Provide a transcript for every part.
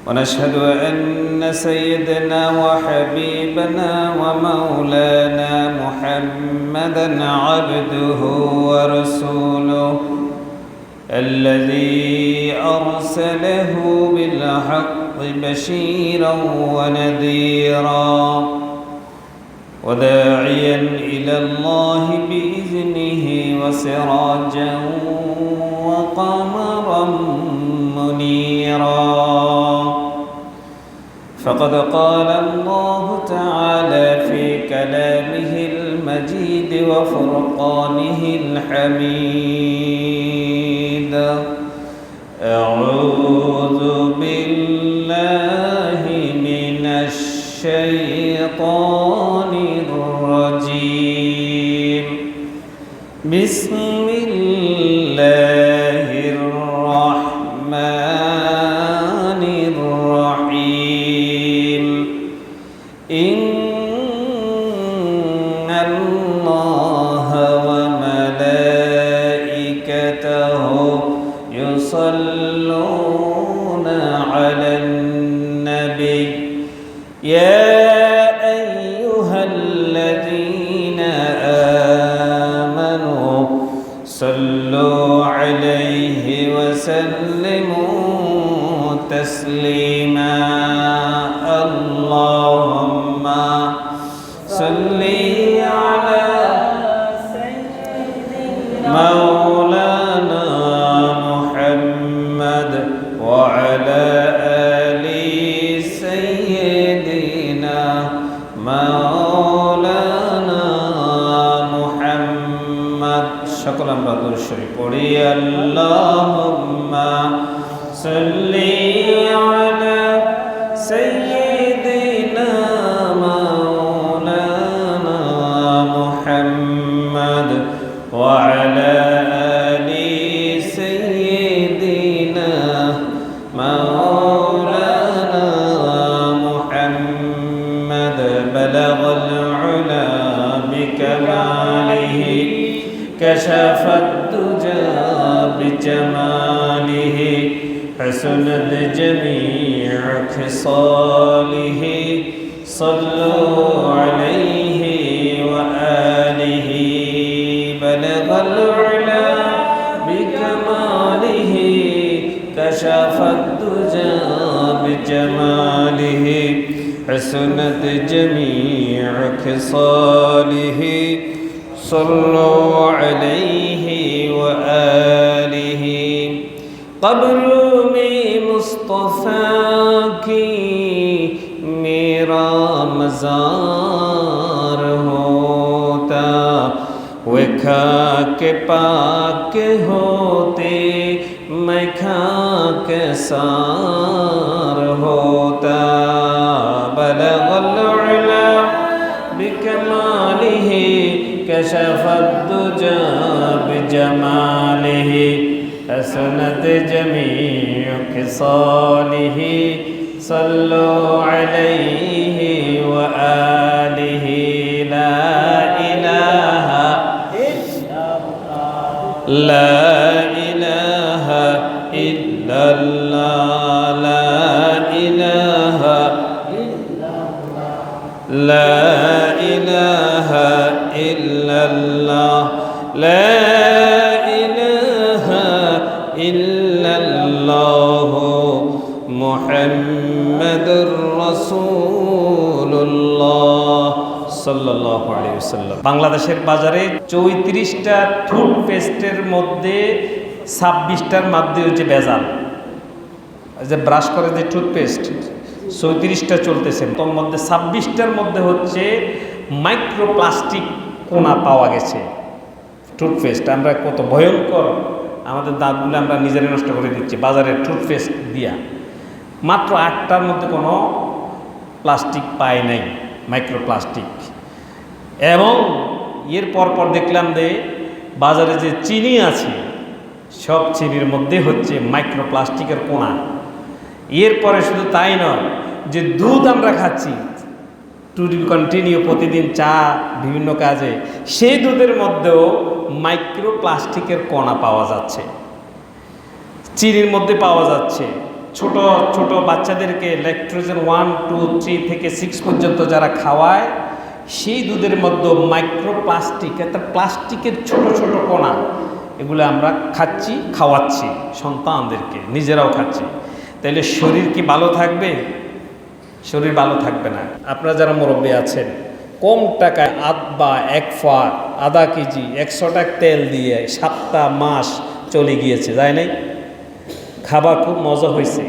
ونشهد أن سيدنا وحبيبنا ومولانا محمدا عبده ورسوله الذي أرسله بالحق بشيرا ونذيرا وداعيا إلى الله بإذنه وسراجا وقمرا منيرا. فقد قال الله تعالى في كلامه المجيد وفرقانه الحميد: أعوذ بالله من الشيطان الرجيم. بسم الله الرحمن الرحيم. إن الله وملائكته يصلون على النبي يا أيها الذين آمنوا صلوا عليه وسلموا تسليما. اللهم صل على مولانا محمد وعلى آل سيدنا مولانا محمد. সকল আমরা দরুদ শরীফ পড়ি। আল্লাহুম্মা সাল্লি আলা সাইয়্যিদিনা মাওলানা মুহাম্মদ ওয়া আলা আলি সাইয়্যিদিনা মাওলানা মুহাম্মদ। বালাগাল উলা বিকামালিহি كشف الدجى بجماله حسنت جميع خصاله. صلوا عليه وآله. بلغ العلا بكماله كشف الدجى بجماله حسنت جميع خصاله. صلوا عليه وآله. قبر में मुस्तफ़ा की मेरा मज़ार होता, वे खाक पाक होते मैं खाक सार होता. बलगल उला बिकमालिही كشف الدجى بجماله حسنت جميع خصاله. صلوا عليه وآله. لا إله إلا الله لا إله إلا الله لا إله إلا الله لا إله إلا الله لا إله إلا الله محمد رسول الله صلى الله عليه وسلم. বাংলাদেশের বাজারে 34টা টুথপেস্টের মধ্যে 26টার মধ্যে হচ্ছে ভেজাল। যে ব্রাশ করে যে টুথপেস্ট 34টা চলতেছে, তার মধ্যে 26টার মধ্যে হচ্ছে মাইক্রোপ্লাস্টিক কোনা পাওয়া গেছে। টুথপেস্ট আমরা কত ভয়ঙ্কর, আমাদের দাঁতগুলো আমরা নিজেরাই নষ্ট করে দিচ্ছি বাজারের টুথপেস্ট দিয়া। মাত্র 8টার মধ্যে কোনো প্লাস্টিক পায় নাই, মাইক্রোপ্লাস্টিক। এবং এর পর দেখলাম যে বাজারে যে চিনি আছে সব চিনির মধ্যে হচ্ছে মাইক্রোপ্লাস্টিকের কোনা। এরপরে শুধু তাই নয়, যে দুধ আমরা খাচ্ছি টু কন্টিনিউ প্রতিদিন চা বিভিন্ন কাজে, সেই দুধের মধ্যেও মাইক্রোপ্লাস্টিকের কণা পাওয়া যাচ্ছে, চিনির মধ্যে পাওয়া যাচ্ছে, ছোট ছোট বাচ্চাদেরকে ল্যাকটোজেন 1, 2, 3 থেকে 6 পর্যন্ত যারা খাওয়ায়, সেই দুধের মধ্যে মাইক্রোপ্লাস্টিক, একটা প্লাস্টিকের ছোট ছোট কণা, এগুলো আমরা খাচ্ছি, খাওয়াচ্ছি সন্তানদেরকে, নিজেরাও খাচ্ছি। তাইলে শরীর কি ভালো থাকবে? শরীর ভালো থাকবে না। আপনারা যারা মুরব্বী আছেন, কম টাকায় বা 1 ফা, আধা কেজি 100 টাকা তেল দিয়ে 7টা মাস চলে গিয়েছে, যায় নাই? খাবার খুব মজা হয়েছে।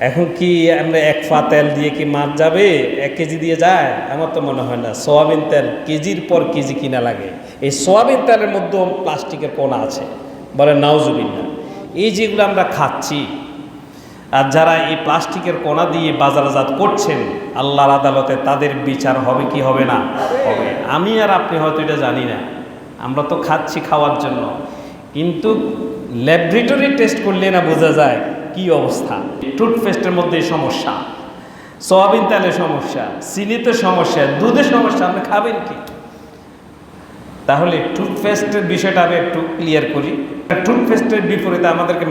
এখন কি আমরা 1 ফা তেল দিয়ে কি মাছ যাবে? 1 কেজি দিয়ে যায়? আমার তো মনে হয় না। সোয়াবিন তেল কেজির পর কেজি কিনা লাগে। এই সোয়াবিন তেলের মধ্যেও প্লাস্টিকের কণা আছে, বলে নাউজুবিল্লাহ। এই যেগুলো আমরা খাচ্ছি, আর যারা এই প্লাস্টিকের কণা দিয়ে বাজারজাত করছেন, আল্লাহর আদালতে তাদের বিচার হবে কি হবে না? হবে। আমি আর আপনি হয়তো এটা জানি না, আমরা তো খাচ্ছি খাওয়ার জন্য, কিন্তু ল্যাবরেটরি টেস্ট করলে না বোঝা যায় কি অবস্থা। টুথপেস্টের মধ্যে সমস্যা, সয়াবিন তেলের সমস্যা, চিনিতে সমস্যা, দুধে সমস্যা, আপনি খাবেন কি? তাহলে টুথপেস্টের বিষয়টা আমি একটু ক্লিয়ার করি। টুথপেস্টের বিপরীতে আমাদেরকে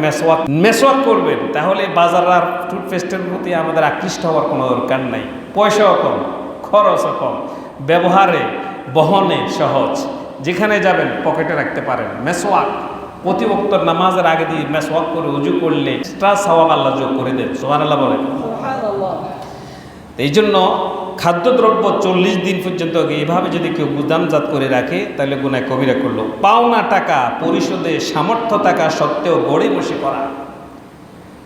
মেসওয়াক করবেন, তাহলে বাজার আর টুথপেস্টের প্রতি আমাদের আকৃষ্ট হওয়ার কোনো দরকার নাই। পয়সাও কম, খরচও কম, ব্যবহারে বহনে সহজ, যেখানে যাবেন পকেটে রাখতে পারেন। মেসওয়াক প্রতি ওয়াক্ত নামাজের আগে দিয়ে মেসওয়াক করে উজু করলে এক্সট্রা সওয়াব আল্লাহ যোগ করে দেন। সুবহানাল্লাহ বলেন। এই জন্য খাদ্যদ্রব্য 40 দিন পর্যন্ত এইভাবে যদি কেউ গুদামজাত করে রাখে, তাহলে গুনায় কবিরা করলো। পাওনা টাকা পরিশোধে সামর্থ্য টাকা সত্ত্বেও গড়িমসি করা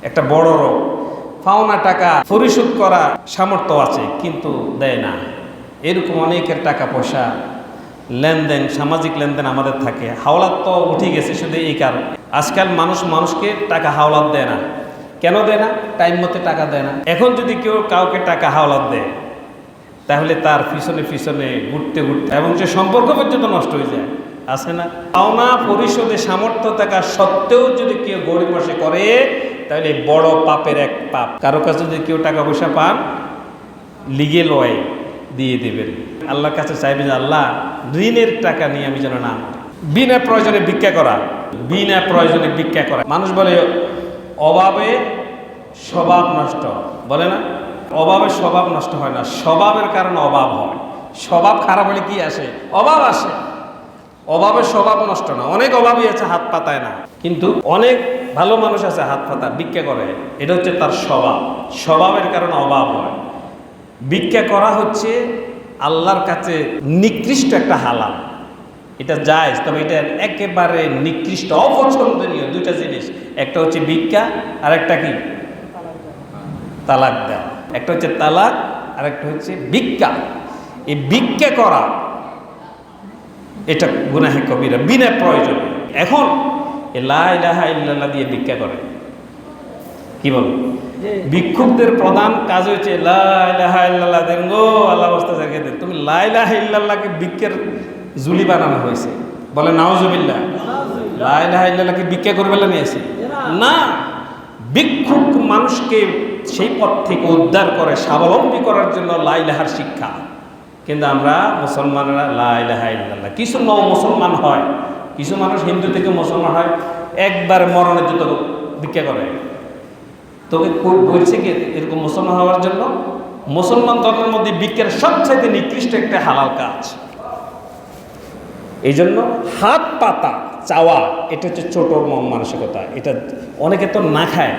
একটা বড় রোগ। পাওনা টাকা পরিশোধ করা সামর্থ্য আছে কিন্তু দেয় না, এরকম অনেকের টাকা পয়সা লেনদেন, সামাজিক লেনদেন আমাদের থাকে। হাওলাত তো উঠে গেছে শুধু এই কারণ, আজকাল মানুষকে টাকা হাওলাত দেয় না। কেন দেয় না? টাইম মতো টাকা দেয় না। এখন যদি কেউ কাউকে টাকা হাওলাত দেয়, তাহলে তার পিছনে পিছনে ঘুরতে ঘুরতে এবং সে সম্পর্ক পর্যন্ত নষ্ট হয়ে যায়, আছে না? পাওনা পরিশোধে সামর্থ্য থাকা সত্ত্বেও যদি কেউ গড়িমসি করে, তাহলে বড় পাপের এক পাপ। কারো কাছে যদি কেউ টাকা পয়সা পান, লিগেল ওয়ে দিয়ে দেবেন। আল্লাহর কাছে চাইবেন যে আল্লাহ, ঋণের টাকা নিয়ে আমি যেন না বিনা প্রয়োজনে ভিক্ষা করা, বিনা প্রয়োজনে ভিক্ষা করা। মানুষ বলে অভাবে স্বভাব নষ্ট, বলে না? অভাবে স্বভাব নষ্ট হয় না, স্বভাবের কারণে অভাব হয়। স্বভাব খারাপ হলে কি আসে? অভাব আসে। অভাবে স্বভাব নষ্ট না। অনেক অভাবই আছে হাত পাতায় না, কিন্তু অনেক ভালো মানুষ আছে হাত পাতা ভিক্ষা করে। এটা হচ্ছে তার স্বভাব, স্বভাবের কারণে অভাব হয়। ভিক্ষা করা হচ্ছে আল্লাহর কাছে নিকৃষ্ট একটা হালাল, এটা জায়েজ, তবে এটা একেবারে নিকৃষ্ট অপছন্দনীয় দুইটা জিনিস। একটা হচ্ছে ভিক্ষা, আর একটা কি? তালাক দেওয়া। একটা হচ্ছে তালাক, আর একটা হচ্ছে ভিক্ষা। এই ভিক্ষা করা এটা গুনাহে কবিরা, বিনা প্রয়োজনে। এখন লা ইলাহা ইল্লাল্লাহ দিয়ে ভিক্ষা করে, কি বল? ভিক্ষুকদের প্রধান কাজ হচ্ছে লা ইলাহা ইল্লাল্লাহ দেন গো, আল্লাহ বস্তা জায়গায় দেন। তুমি লা ইলাহা ইল্লাল্লাহকে ভিক্ষার জুলি বানানো হয়েছে, বলে নাউজুবিল্লাহ। লা ইলাহা ইল্লাল্লাহকে ভিক্ষা করে বেলা নিয়েছে না, ভিক্ষুক মানুষকে সেই পথ থেকে উদ্ধার করে, স্বাবলম্বী করার জন্য লা ইলাহার শিক্ষা। কিন্তু আমরা মুসলমানরা লা ইলাহা ইল্লাল্লাহ, কিছু মুসলমান হয়, কিছু মানুষ হিন্দু থেকে মুসলমান হয়, একবার মরণের জন্য ভিক্ষা করে। তোকে বলছে কি এরকম মুসলমান হওয়ার জন্য? মুসলমান ধর্মের মধ্যে ভিক্ষার সবচাইতে নিকৃষ্ট একটা হালাল কাজ। এই জন্য হাত পাতা চাওয়া, এটা হচ্ছে ছোট মানসিকতা। এটা অনেকে তো না খায়,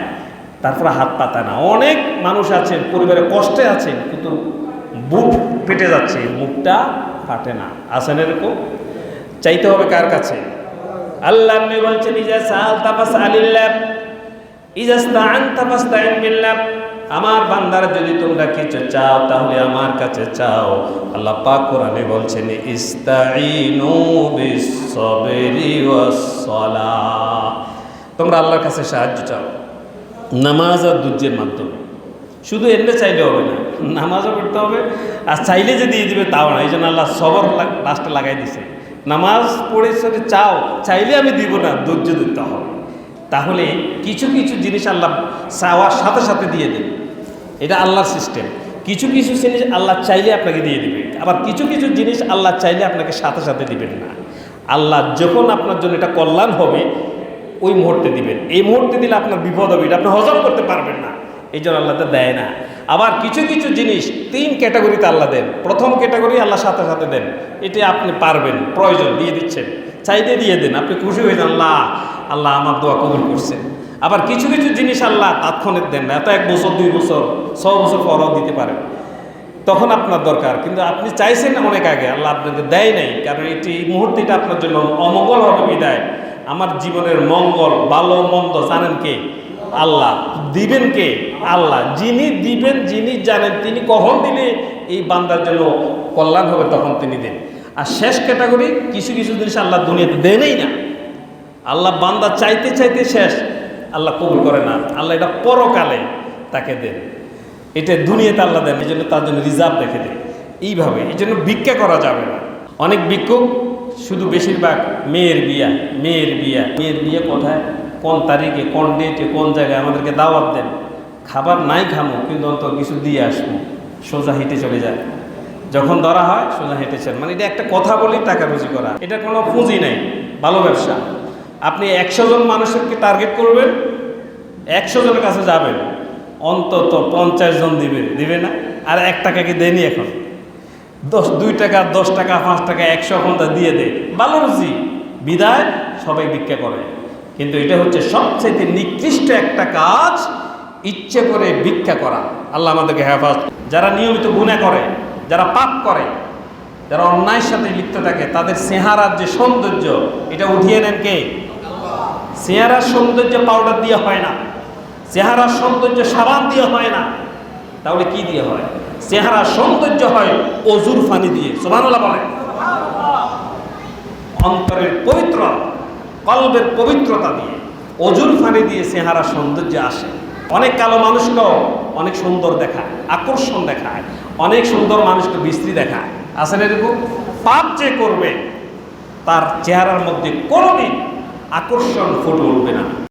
তারপরে হাত পাতা না। অনেক মানুষ আছে পরিবারে কষ্টে আছে, কিন্তু বুক ফেটে যাচ্ছে, মুখটা ফাটে না। আসেন এরকম? চাইতে হবে কার কাছে? আল্লাহ নবী বলছেন, ইজা সাআলতা ফাসআলিল্লাহ, ইজা ইসতাআনতা ফাসতাইন বিল্লাহ। আমার বান্দারা যদি তোমরা কিছু চাও, তাহলে আমার কাছে চাও। আল্লাহ পাক কোরআনে বলছেন, ইস্তাঈনু বিস-সাবরি ওয়াস-সালাহ। তোমরা আল্লাহর কাছে সাহায্য চাও নামাজ আর ধৈর্যের মাধ্যমে। শুধু এমনি চাইলে হবে না, নামাজও পড়তে হবে, আর চাইলে যে দিয়ে দিবে তাও না। এই জন্য আল্লাহ সবর লাস্টে লাগাই দিছে। নামাজ পড়ে সাথে চাও, চাইলে আমি দিব না, ধৈর্য দিতে হবে। তাহলে কিছু কিছু জিনিস আল্লাহ চাওয়ার সাথে সাথে দিয়ে দেবে, এটা আল্লাহর সিস্টেম। কিছু কিছু জিনিস আল্লাহ চাইলে আপনাকে দিয়ে দিবে, আবার কিছু কিছু জিনিস আল্লাহ চাইলে আপনাকে সাথে সাথে দিবেন না। আল্লাহ যখন আপনার জন্য এটা কল্যাণ হবে, ওই মুহূর্তে দিবেন। এই মুহূর্তে দিলে আপনার বিপদ হবে, এটা আপনি হজম করতে পারবেন না, এই জন্য আল্লাহ তো দেয় না। আবার কিছু কিছু জিনিস 3 ক্যাটাগরিতে আল্লাহ দেন। প্রথম ক্যাটাগরি আল্লাহ সাথে সাথে দেন, এটা আপনি পারবেন, প্রয়োজন দিয়ে দিচ্ছেন, চাইতে দিয়ে দেন, আপনি খুশি হয়ে যান, আল্লাহ আল্লাহ আমার দোয়া কবুল করছেন। আবার কিছু কিছু জিনিস আল্লাহ তাৎক্ষণিক দেন না, এত 1 বছর 2 বছর 100 বছর পরও দিতে পারেন, তখন আপনার দরকার। কিন্তু আপনি চাইছেন অনেক আগে, আল্লাহ আপনাকে দেয় নাই, কারণ এটি এই মুহূর্তে এটা আপনার জন্য অমঙ্গল হবে বিদায়। আমার জীবনের মঙ্গল ভালো মন্দ জানেন কে? আল্লাহ। দিবেন কে? আল্লাহ। যিনি দিবেন, যিনি জানেন, তিনি কখন দিলে এই বান্দার জন্য কল্যাণ হবে তখন তিনি দেন। আর শেষ ক্যাটাগরি, কিছু কিছু জিনিস আল্লাহ দুনিয়াতে দেনই না, আল্লাহ বান্দা চাইতে চাইতে শেষ, আল্লাহ কবুল করে না, আল্লাহ এটা পরকালে তাকে দেন, এটা দুনিয়াতে আল্লাহ দেন, এই জন্য তার জন্য রিজার্ভ রেখে দেন। এইভাবে এই জন্য ভিক্ষা করা যাবে না। অনেক ভিক্ষুক শুধু বেশিরভাগ মেয়ের বিয়া, মেয়ের বিয়া, মেয়ের বিয়ে কোথায়, কোন তারিখে, কোন ডেটে, কোন জায়গায়, আমাদেরকে দাওয়াত দেন, খাবার নাই খামো কিন্তু অন্তত কিছু দিয়ে আসবো, সোজা হেঁটে চলে যায়। যখন ধরা হয় সোজা হেঁটে চলে, মানে এটা একটা কথা বলি টাকা রুজি করা, এটা কোনো পুঁজি নেই, ভালো ব্যবসা। আপনি 100 জন মানুষকে টার্গেট করবেন, 100 জনের কাছে যাবেন, অন্তত 50 জন দিবে না। আর 1 টাকা কি দেয়নি এখন, 2 টাকা 10 টাকা 5 টাকা 100 ঘন্টা দিয়ে দেয়, ভালো রুজি, বিদায় সবাই ভিক্ষা করে। কিন্তু এটা হচ্ছে সবচেয়ে নিকৃষ্ট একটা কাজ, ইচ্ছে করে ভিক্ষা করা। আল্লাহ আমাদেরকে হেফাজত। যারা নিয়মিত গুনাহ করে, যারা পাপ করে, যারা অন্যায়ের সাথে লিপ্ত থাকে, তাদের চেহারার যে সৌন্দর্য, এটা উঠিয়ে নেন কে? চেহারার সৌন্দর্য পাউডার দিয়ে হয় না, চেহারার সৌন্দর্য সাবান দিয়ে হয় না, তাহলে কি দিয়ে হয়? চেহারার সৌন্দর্য হয় অজুর পানি দিয়ে। সুবহানাল্লাহ বলেন। অন্তরের পবিত্র, কলবের পবিত্রতা দিয়ে, অজুর পানি দিয়ে চেহারার সৌন্দর্য আসে। অনেক কালো মানুষকেও অনেক সুন্দর দেখায়, আকর্ষণ দেখায়, অনেক সুন্দর মানুষকে বিশ্রী দেখায়, আছে না এরকম? পাপ যে করবে তার চেহারার মধ্যে কোনোদিন আকর্ষণ ফুটে উঠবে না।